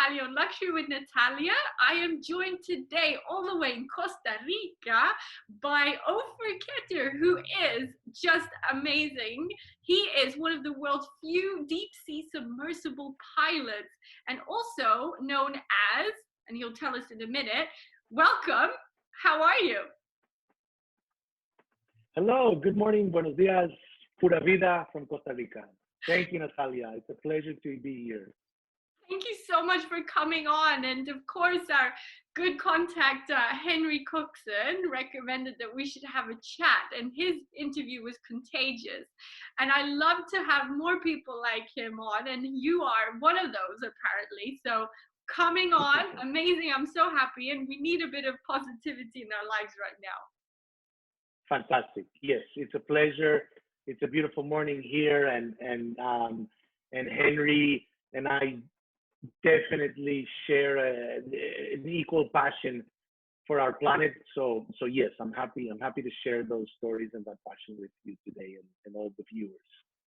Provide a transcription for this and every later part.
Natalia on Luxury with Natalia. I am joined today all the way in Costa Rica by Ofer Ketter, who is just amazing. He is one of the world's few deep sea submersible pilots and also known as, and he'll tell us in a minute, welcome. How are you? Hello, good morning, buenos dias, pura vida from Costa Rica. Thank you, Natalia. It's a pleasure to be here. Thank you so much for coming on. And of course, our good contact, Henry Cookson, recommended that we should have a chat, and his interview was contagious. And I love to have more people like him on, and you are one of those, apparently. So coming on, amazing. I'm so happy, and we need a bit of positivity in our lives right now. Fantastic. Yes, it's a pleasure. It's a beautiful morning here, and Henry and I definitely share an equal passion for our planet. So yes, I'm happy to share those stories and that passion with you today and all the viewers.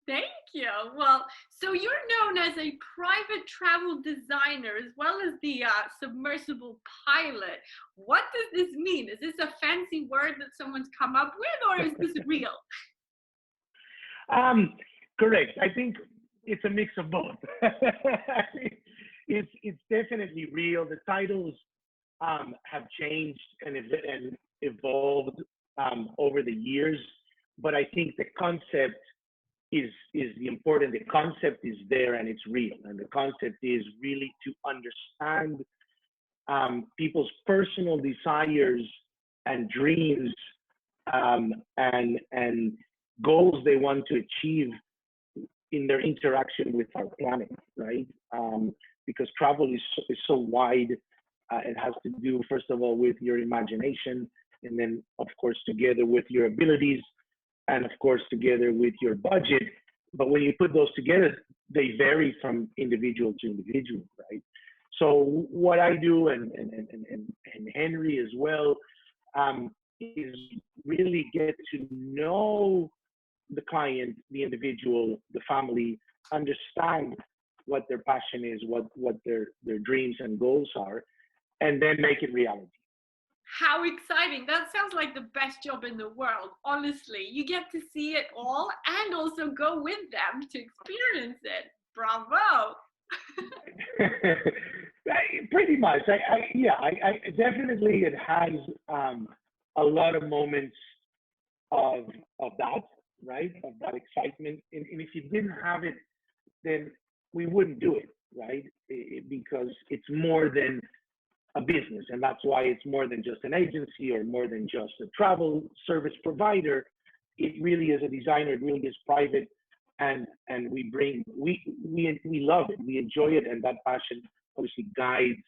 Thank you. Well, so you're known as a private travel designer as well as the submersible pilot. What does this mean? Is this a fancy word that someone's come up with, or is this real? Correct. I think it's a mix of both. It's definitely real. The titles have changed and evolved over the years, but I think the concept is the important. The concept is there and it's real, and the concept is really to understand people's personal desires and dreams and goals they want to achieve in their interaction with our planet, right? Because travel is so wide. It has to do, first of all, with your imagination, and then, of course, together with your abilities, and of course, together with your budget. But when you put those together, they vary from individual to individual, right? So what I do, and Henry as well, is really get to know the client, the individual, the family, understand what their passion is, what their dreams and goals are, and then make it reality. How exciting. That sounds like the best job in the world, honestly. You get to see it all and also go with them to experience it. Bravo. Pretty much. I definitely, it has a lot of moments of that, right? Of that excitement. And if you didn't have it, then we wouldn't do it, right? Because it's more than a business, and that's why it's more than just an agency or more than just a travel service provider. It really is a designer. It really is private, and we love it. We enjoy it, and that passion obviously guides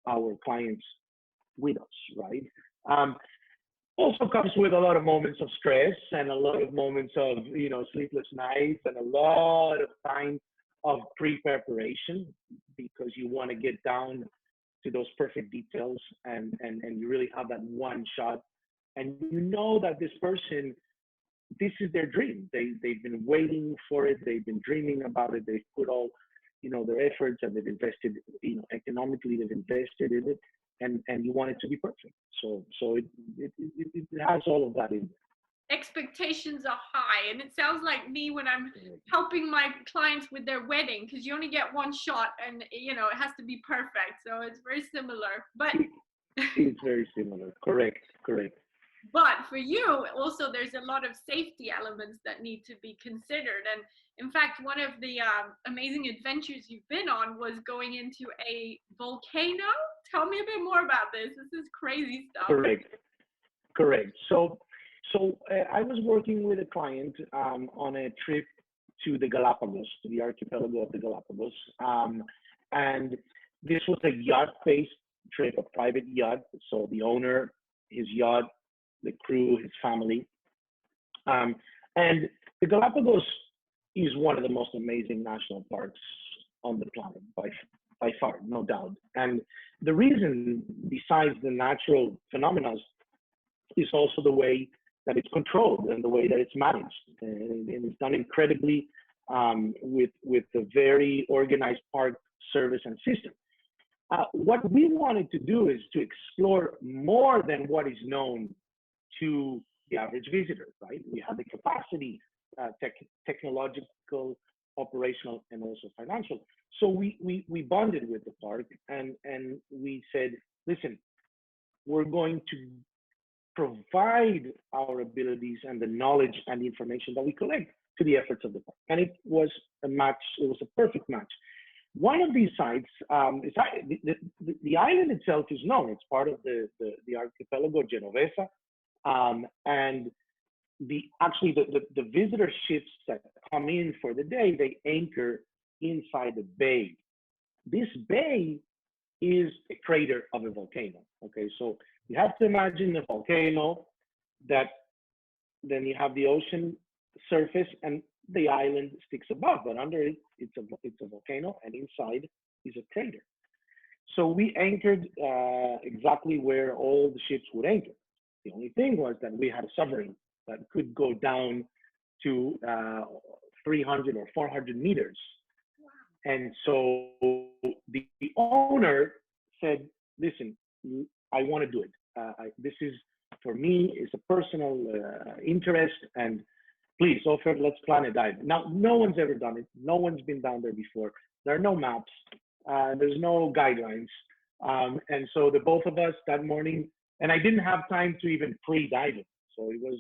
our clients with us, right? Also comes with a lot of moments of stress and a lot of moments of sleepless nights and a lot of time of pre-preparation, because you want to get down to those perfect details, and you really have that one shot, and you know that this person, this is their dream. They've been waiting for it. They've been dreaming about it. They've put all their efforts, and they've invested economically. They've invested in it, and you want it to be perfect. So it has all of that in there. Expectations are high, and it sounds like me when I'm helping my clients with their wedding, because you only get one shot, and it has to be perfect. So it's very similar, but it's very similar. Correct. But for you also, there's a lot of safety elements that need to be considered. And in fact, one of the amazing adventures you've been on was going into a volcano. Tell me a bit more about this. This is crazy stuff. Correct. So I was working with a client on a trip to the Galapagos, to the archipelago of the Galapagos. And this was a yacht-based trip, a private yacht. So the owner, his yacht, the crew, his family. And the Galapagos is one of the most amazing national parks on the planet, by far, no doubt. And the reason, besides the natural phenomena, is also the way that it's controlled and the way that it's managed. And it's done incredibly with a very organized park service and system. what we wanted to do is to explore more than what is known to the average visitor, right? We have the capacity, technological, operational, and also financial. So we bonded with the park, and we said, listen, we're going to provide our abilities and the knowledge and the information that we collect to the efforts of the park. And it was a match, it was a perfect match. One of these sites, the island itself is known. It's part of the archipelago Genovesa. And actually the visitor ships that come in for the day, they anchor inside the bay. This bay is a crater of a volcano. Okay, so you have to imagine a volcano that then you have the ocean surface and the island sticks above, but under it, it's a volcano, and inside is a crater. So we anchored exactly where all the ships would anchor. The only thing was that we had a submarine that could go down to 300 or 400 meters. And so the owner said, listen, I want to do it. This is, for me, it's a personal interest, and please, Ofer, let's plan a dive. Now, no one's ever done it. No one's been down there before. There are no maps. There's no guidelines. And so the both of us that morning, and I didn't have time to even pre-dive it. So it was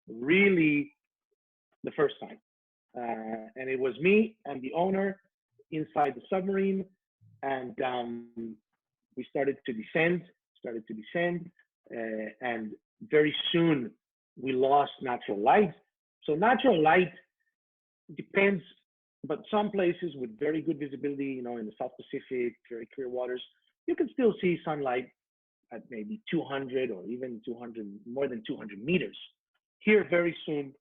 really the first time. And it was me and the owner inside the submarine. And we started to descend, and very soon we lost natural light. So natural light depends, but some places with very good visibility, you know, in the South Pacific, very clear waters, you can still see sunlight at maybe 200 or even 200, more than 200 meters. Here, very soon,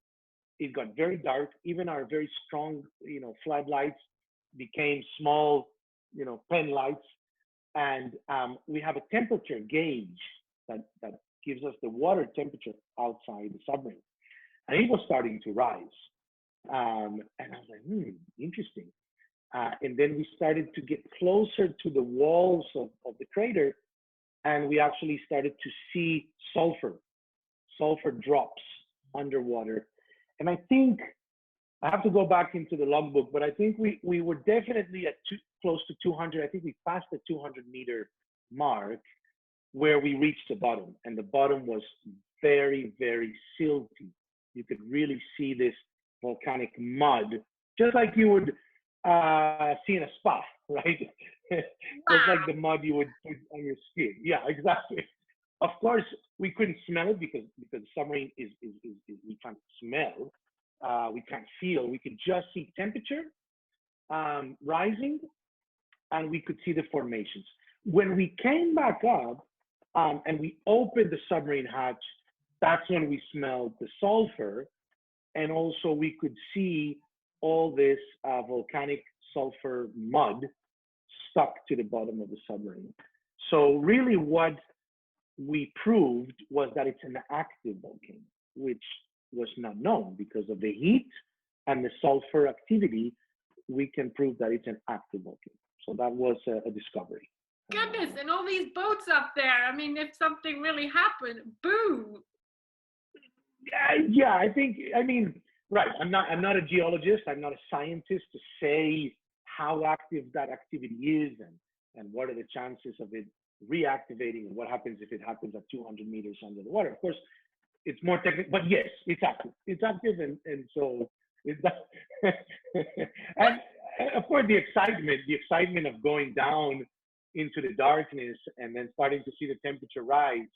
it got very dark. Even our very strong, you know, floodlights became small, you know, pen lights. And we have a temperature gauge that gives us the water temperature outside the submarine. And it was starting to rise. And I was like, interesting. And then we started to get closer to the walls of the crater, and we actually started to see sulfur drops underwater. And I think, I have to go back into the logbook, but I think we were definitely at close to 200. I think we passed the 200-meter mark where we reached the bottom, and the bottom was very, very silty. You could really see this volcanic mud, just like you would see in a spa, right? Just like the mud you would put on your skin. Yeah, exactly. Of course, we couldn't smell it because the submarine is we can't smell, we can't feel. We could just see temperature rising, and we could see the formations. When we came back up and we opened the submarine hatch, that's when we smelled the sulfur, and also we could see all this volcanic sulfur mud stuck to the bottom of the submarine. So really what we proved was that it's an active volcano, which was not known. Because of the heat and the sulfur activity, we can prove that it's an active volcano. So that was a discovery. Goodness, and all these boats up there. I mean, if something really happened, boom. Yeah, I think, I mean, right. I'm not a geologist. I'm not a scientist to say how active that activity is and what are the chances of it reactivating, and what happens if it happens at 200 meters under the water. Of course, it's more technical, but yes, it's active. It's active, and so it's that. And of course, the excitement of going down into the darkness and then starting to see the temperature rise.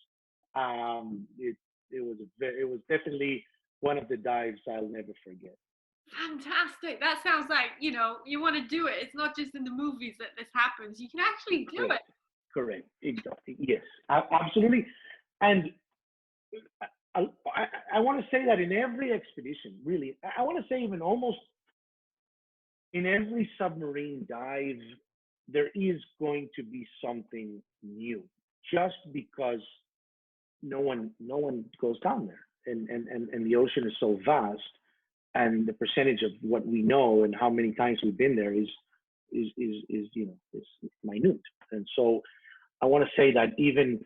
It was definitely one of the dives I'll never forget. Fantastic. That sounds like, you know, you want to do it. It's not just in the movies that this happens. You can actually do it. Correct. Exactly. Yes, absolutely. And I want to say that in every expedition, really, I want to say even almost in every submarine dive, there is going to be something new, just because no one goes down there, and the ocean is so vast, and the percentage of what we know and how many times we've been there is is minute. And so I want to say that even,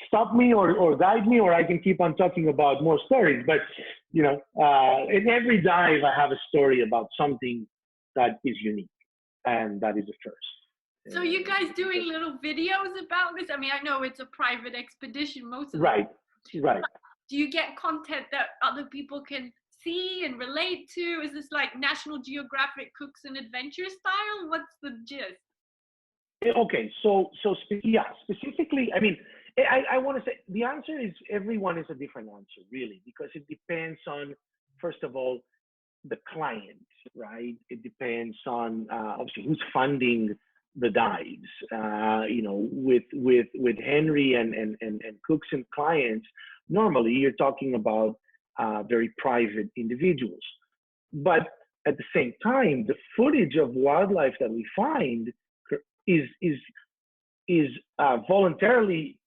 stop me or guide me, or I can keep on talking about more stories. But, in every dive, I have a story about something that is unique and that is a first. So you guys doing little videos about this? I mean, I know it's a private expedition, most of right. Do you get content that other people can see and relate to? Is this like National Geographic Cooks and Adventure style? What's the gist? Okay, so specifically, I mean, I want to say the answer is everyone is a different answer, really, because it depends on, first of all, the client, right? It depends on obviously who's funding the dives. With Henry and Cooks and clients, normally you're talking about very private individuals, but at the same time, the footage of wildlife that we find is voluntarily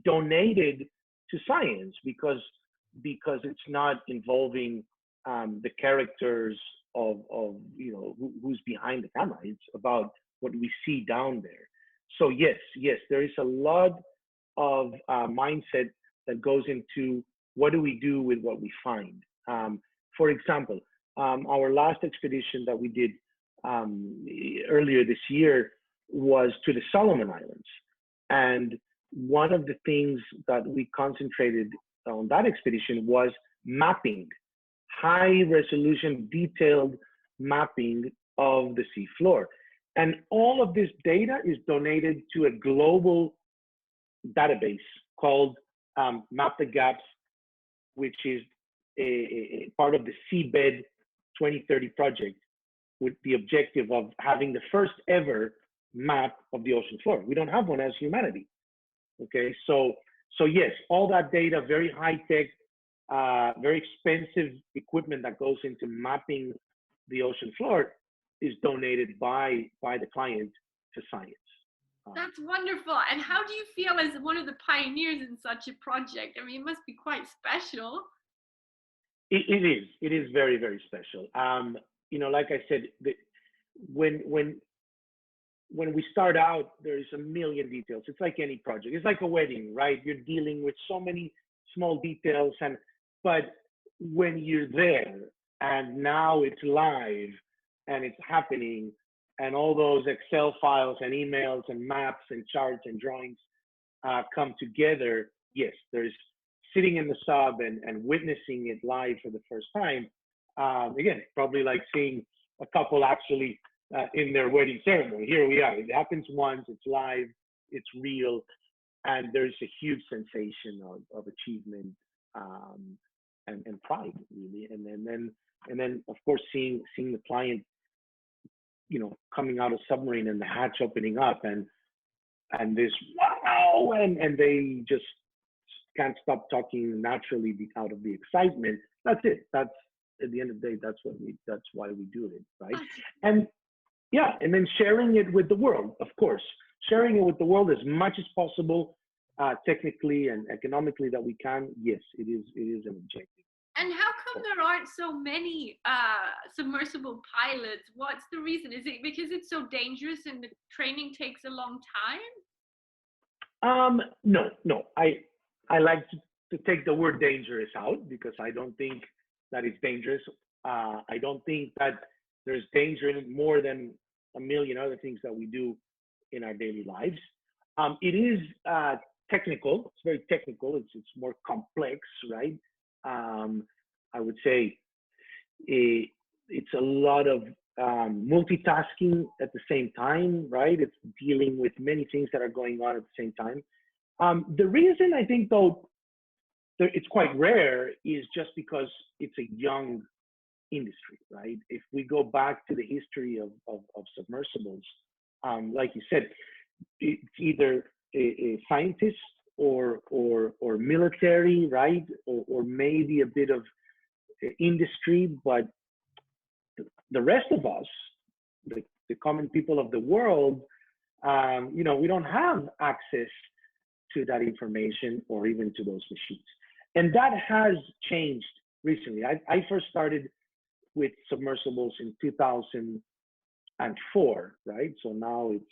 donated to science because it's not involving the characters of who's behind the camera. It's about what we see down there. So yes, there is a lot of mindset that goes into what do we do with what we find. For example, our last expedition that we did earlier this year was to the Solomon Islands. And one of the things that we concentrated on that expedition was mapping, high resolution, detailed mapping of the seafloor. And all of this data is donated to a global database called Map the Gaps, which is a part of the Seabed 2030 project, with the objective of having the first ever map of the ocean floor. We don't have one as humanity. Okay, so yes, all that data, very high tech, very expensive equipment that goes into mapping the ocean floor is donated by the client to science. That's wonderful. And how do you feel as one of the pioneers in such a project? I mean, it must be quite special. It is very, very special. Like I said, when we start out, there's a million details. It's like any project. It's like a wedding, right? You're dealing with so many small details, but when you're there and now it's live and it's happening, and all those Excel files and emails and maps and charts and drawings come together, yes, there's sitting in the sub and witnessing it live for the first time. Again, probably like seeing a couple actually in their wedding ceremony. Here we are. It happens once, it's live, it's real, and there's a huge sensation of achievement and pride, really. And then of course seeing the client, coming out of submarine and the hatch opening up and this wow, and they just can't stop talking naturally out of the excitement. That's it. That's at the end of the day, that's why we do it, right? And yeah, and then sharing it with the world, of course, sharing it with the world as much as possible, technically and economically that we can. Yes, it is an objective. And how come there aren't so many submersible pilots? What's the reason? Is it because it's so dangerous and the training takes a long time? No. I like to take the word dangerous out because I don't think that it's dangerous. I don't think that there's danger in it more than a million other things that we do in our daily lives. It is technical. It's very technical. It's more complex, right? I would say it's a lot of multitasking at the same time, right? It's dealing with many things that are going on at the same time. The reason I think, though, it's quite rare is just because it's a young industry, right? If we go back to the history of submersibles, like you said, it's either a scientist or military, right? Or maybe a bit of industry, but the rest of us, the common people of the world, we don't have access to that information or even to those machines. And that has changed recently. I first started with submersibles in 2004, right? So now it's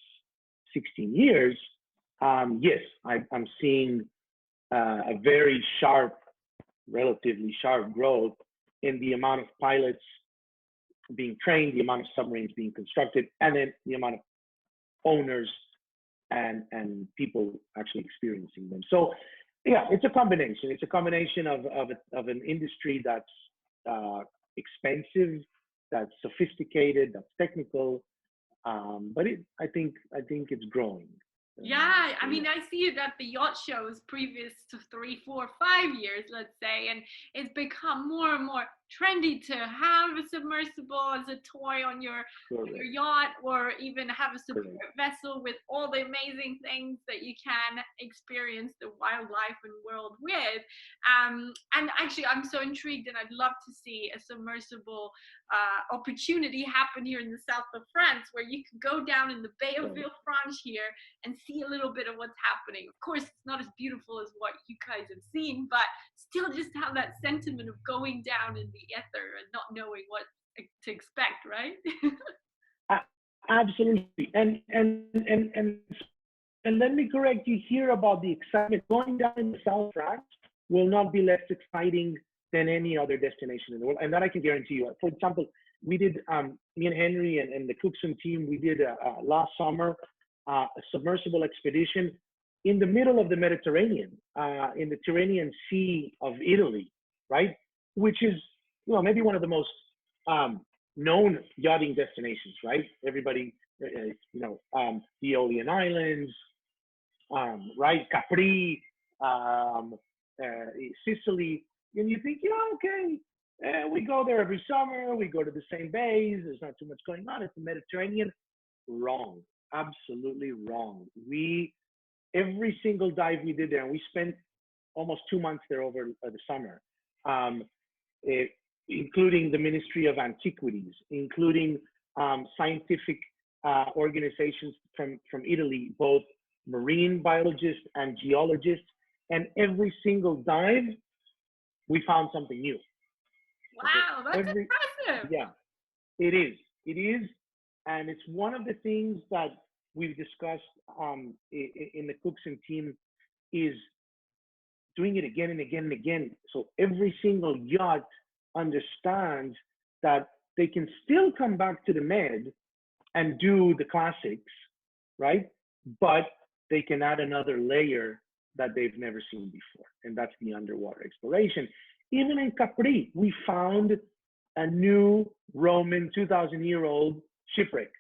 16 years. Yes, I'm seeing a very sharp, relatively sharp growth in the amount of pilots being trained, the amount of submarines being constructed, and then the amount of owners and people actually experiencing them. So yeah, it's a combination. It's a combination of an industry that's expensive, that's sophisticated, that's technical, but I think it's growing. Yeah, I mean, I see it at the yacht shows previous to 3, 4, 5 years, let's say, and it's become more and more trendy to have a submersible as a toy on your yacht, or even have a support vessel with all the amazing things that you can experience the wildlife and world with. And actually, I'm so intrigued, and I'd love to see a submersible opportunity happen here in the south of France, where you can go down in the Bay of Villefranche here and see a little bit of what's happening. Of course, it's not as beautiful as what you guys have seen, but still just have that sentiment of going down in the ether and not knowing what to expect, right? Absolutely. And let me correct you here about the excitement. Going down in the South France will not be less exciting than any other destination in the world, and that I can guarantee you. For example, we did, me and Henry and the Cookson team, we did last summer a submersible expedition in the middle of the Mediterranean, in the Tyrrhenian Sea of Italy, right? Which is, you know, maybe one of the most known yachting destinations, right? Everybody, you know, the Aeolian Islands, right? Capri, Sicily, and you think, yeah, okay, we go there every summer, we go to the same bays, there's not too much going on, it's the Mediterranean. Wrong, absolutely wrong. Every single dive we did there, and we spent almost 2 months there over the summer, including the Ministry of Antiquities, including scientific organizations from Italy, both marine biologists and geologists, and every single dive, we found something new. Wow, that's impressive. Yeah, it is. It is. And it's one of the things that we've discussed in the Cookson team, is doing it again and again and again. So every single yacht understands that they can still come back to the Med and do the classics, right? But they can add another layer that they've never seen before, and that's the underwater exploration. Even in Capri, we found a new Roman 2,000-year-old shipwreck.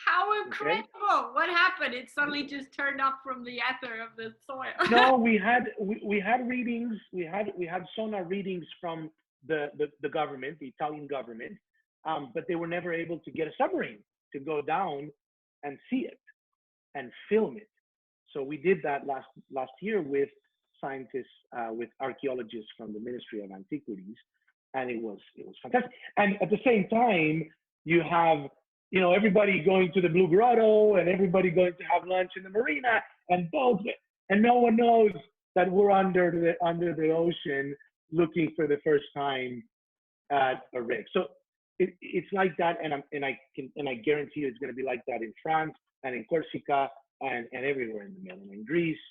How incredible! Okay. What happened? It suddenly just turned up from the ether of the soil. No, we had readings. We had sonar readings from the government, the Italian government, but they were never able to get a submarine to go down and see it and film it. So we did that last year with scientists, with archaeologists from the Ministry of Antiquities, and it was fantastic. And at the same time, you have, you know, everybody going to the Blue Grotto and everybody going to have lunch in the marina and boats, and no one knows that we're under the ocean looking for the first time at a wreck. So it's like that, and I guarantee you it's going to be like that in France and in Corsica and everywhere in the Mediterranean, in Greece,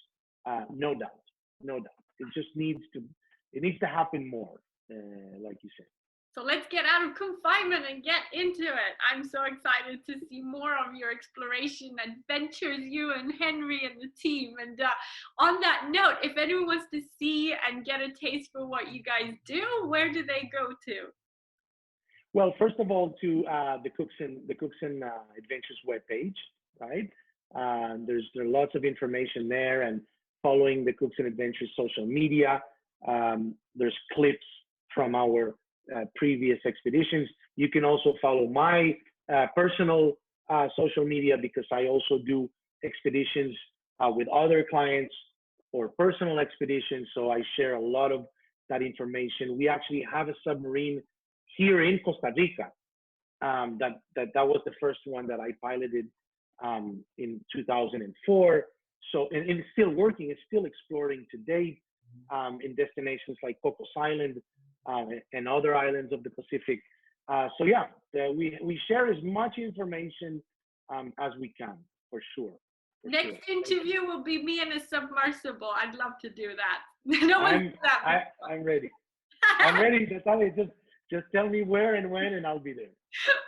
no doubt. It just needs to happen more, like you said. So let's get out of confinement and get into it. I'm so excited to see more of your exploration adventures, you and Henry and the team. And on that note, if anyone wants to see and get a taste for what you guys do, where do they go to? Well, first of all, to the Cookson Adventures webpage, right? There's lots of information there, and following the Cookson Adventures social media. There's clips from our previous expeditions. You can also follow my personal social media, because I also do expeditions with other clients or personal expeditions. So I share a lot of that information. We actually have a submarine here in Costa Rica. That was the first one that I piloted in 2004. So, and it's still working. It's still exploring today in destinations like Cocos Island and other islands of the Pacific. So yeah, we share as much information as we can, for sure. Next interview will be me in a submersible. I'd love to do that. No one's done that. I'm ready. I'm ready, Natalia. Just tell me where and when, and I'll be there.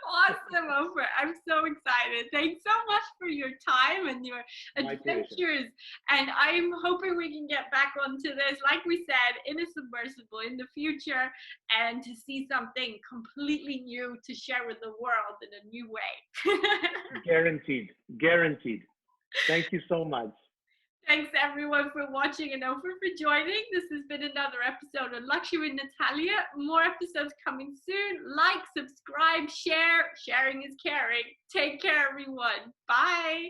Awesome, Ofer. I'm so excited. Thanks so much for your time and your adventures. And I'm hoping we can get back onto this, like we said, in a submersible in the future, and to see something completely new to share with the world in a new way. Guaranteed. Guaranteed. Thank you so much. Thanks everyone for watching and Ofer for joining. This has been another episode of Luxury with Natalia. More episodes coming soon. Like, subscribe, share. Sharing is caring. Take care, everyone. Bye.